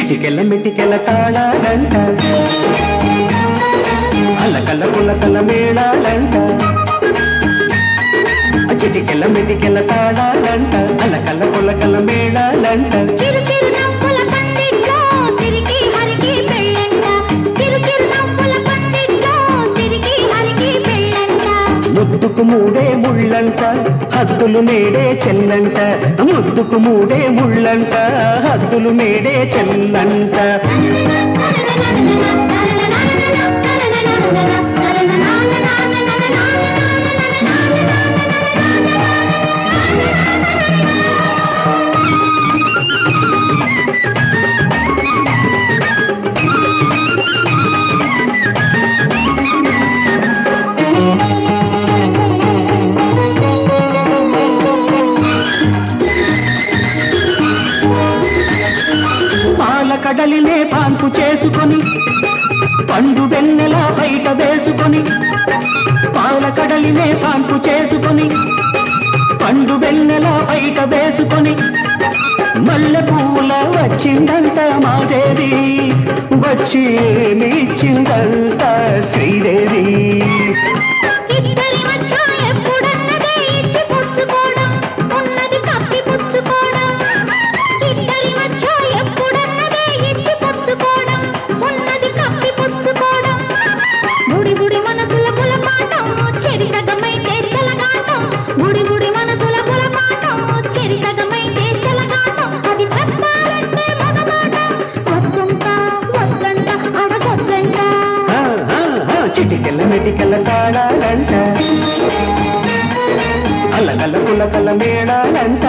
చిటికెల మిటికెల తాళాలంట అల్లకల్ల పుల్లకల్ల మేళాలంట చిటికెల మిటికెల తాళాలంట అల్లకల్ల పుల్లకల్ల మేళాలంట ముద్దుకు మూడే ముళ్ళంట హద్దులు నేడే చెల్లంట ముద్దుకు మూడే ముళ్ళంట హద్దులు నేడే చెల్లంట కడలినే పాన్పు చేసుకొని పండు వెన్నెల బయట వేసుకొని పాల కడలినే పాన్పు చేసుకొని పండు వెన్నెల బయట వేసుకొని మల్లె పూల వచ్చిందంట మాదేవి వచ్చి ఏమిచ్చిందంట శ్రీదేవి చిటికెల మెటికెల తాళాలంట అల్లకల్ల పుల్లకల్ల మేళాలంట